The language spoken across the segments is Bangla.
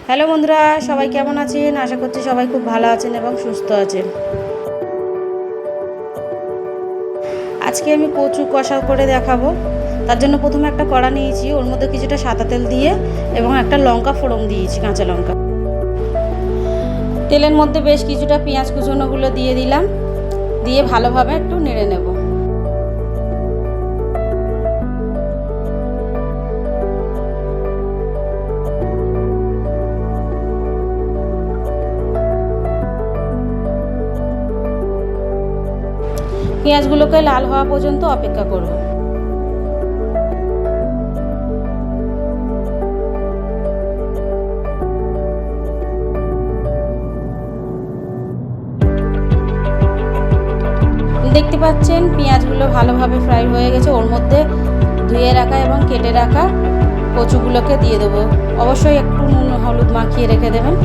হ্যালো বন্ধুরা, সবাই কেমন আছেন? আশা করছি সবাই খুব ভালো আছেন এবং সুস্থ আছেন। আজকে আমি কচু কষা করে দেখাবো। তার জন্য প্রথমে একটা কড়া নিয়েছি, ওর মধ্যে কিছুটা সাদা তেল দিয়ে এবং একটা লঙ্কা ফোড়ন দিয়েছি, কাঁচা লঙ্কা। তেলের মধ্যে বেশ কিছুটা পেঁয়াজ কুচনোগুলো দিয়ে দিলাম, দিয়ে ভালোভাবে একটু নেড়ে নেব। পেঁয়াজগুলোকে লাল হওয়া পর্যন্ত অপেক্ষা করব। দেখতে পাচ্ছেন পেঁয়াজগুলো ভালোভাবে ফ্রাই হয়ে গেছে। ওর মধ্যে ধুয়ে রাখা এবং কেটে রাখা কচুগুলোকে দিয়ে দেবো। অবশ্যই একটু নুন হলুদ মাখিয়ে রেখে দেবেন।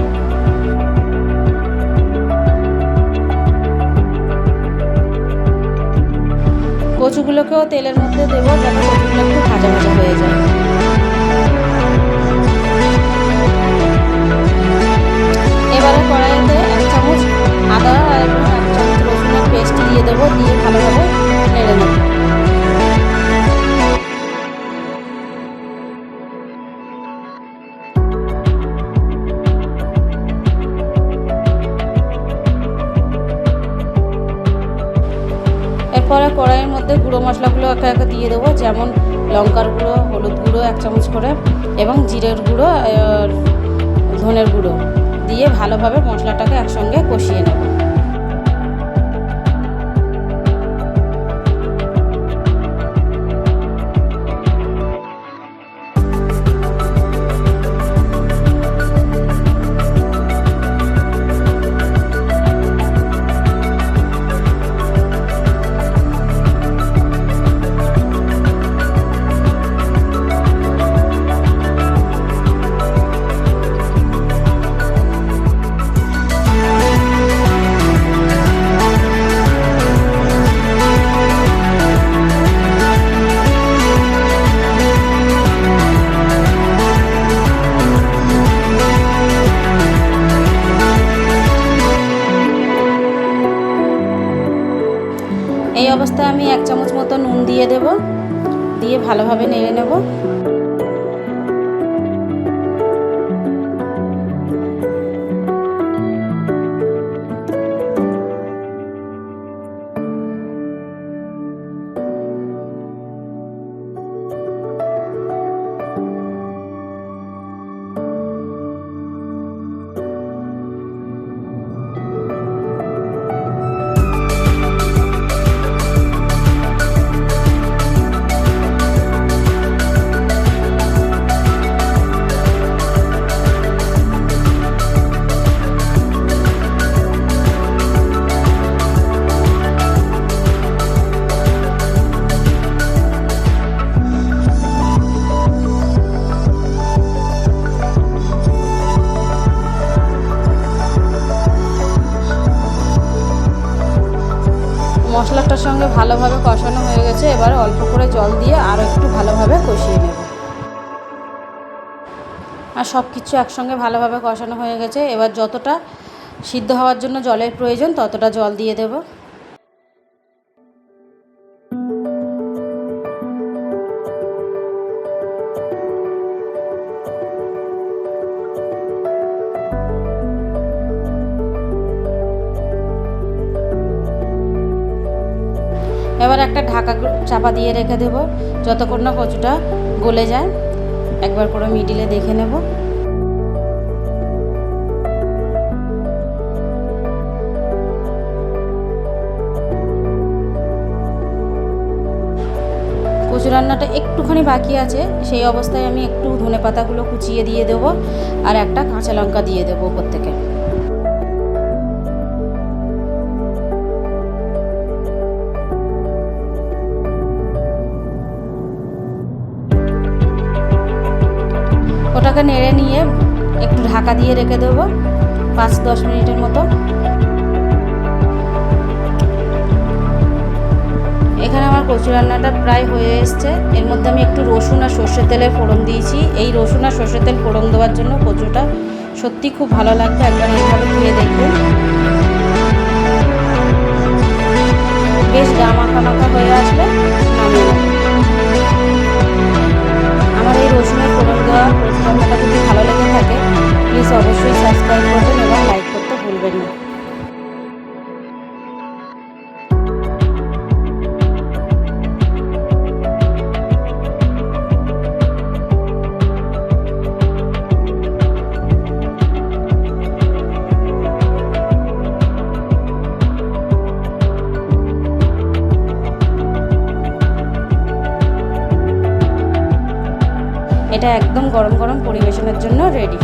কচুগুলোকেও তেলের মধ্যে দেবো, যাতে কচুগুলো একটু ভাজা ভাজা হয়ে যায়। এবারে কড়াইতে 1 চামচ আদা এবং 1 চামচ রসুনের পেস্ট দিয়ে দেবো, দিয়ে ভালোভাবে নেড়ে নেব। এরপরে কড়াইয়ের মধ্যে গুঁড়ো মশলাগুলো একে একে দিয়ে দেবো, যেমন লঙ্কার গুঁড়ো, হলুদ গুঁড়ো 1 চামচ করে এবং জিরের গুঁড়ো, ধনের গুঁড়ো দিয়ে ভালোভাবে মশলাটাকে একসঙ্গে কষিয়ে নেব। এই অবস্থায় আমি 1 চামচ মতো নুন দিয়ে দেব, দিয়ে ভালোভাবে নেড়ে নেব। মশলাটার সঙ্গে ভালোভাবে কষানো হয়ে গেছে। এবারে অল্প করে জল দিয়ে আরও একটু ভালোভাবে কষিয়ে নেব। আর সব কিছু একসঙ্গে ভালোভাবে কষানো হয়ে গেছে। এবার যতটা সিদ্ধ হওয়ার জন্য জলের প্রয়োজন ততটা জল দিয়ে দেব। এবার একটা ঢাকা চাপা দিয়ে রেখে দেব, যতক্ষণ না কচুটা গলে যায়। একবার করে মিডিলে দেখে নেব। কচু রান্নাটা একটুখানি বাকি আছে, সেই অবস্থায় আমি একটু ধনেপাতাগুলো কুচিয়ে দিয়ে দেবো আর একটা কাঁচা লঙ্কা দিয়ে দেবো ওপর থেকে। ওটাকে নেড়ে নিয়ে একটু ঢাকা দিয়ে রেখে দেবো 5-10 মিনিটের মতো। এখানে আমার কচু রান্নাটা প্রায় হয়ে এসছে। এর মধ্যে আমি একটু রসুন আর সর্ষের তেলে ফোড়ন দিয়েছি। এই রসুন আর সর্ষের তেল ফোড়ন দেওয়ার জন্য কচুটা সত্যি খুব ভালো লাগবে, একবার এইভাবে খেয়ে দেখবেন। বেশ গা মাখা মাখা হয়ে আসলে নামিয়ে নেবেন। আমার এই রসুনের ফোড়ন দেওয়া রান্নাটা যদি ভালো লেগে থাকে প্লিজ অবশ্যই সাবস্ক্রাইব করবেন এবং লাইক করতে ভুলবেন না। এটা একদম গরম গরম পরিবেশনের জন্য রেডি।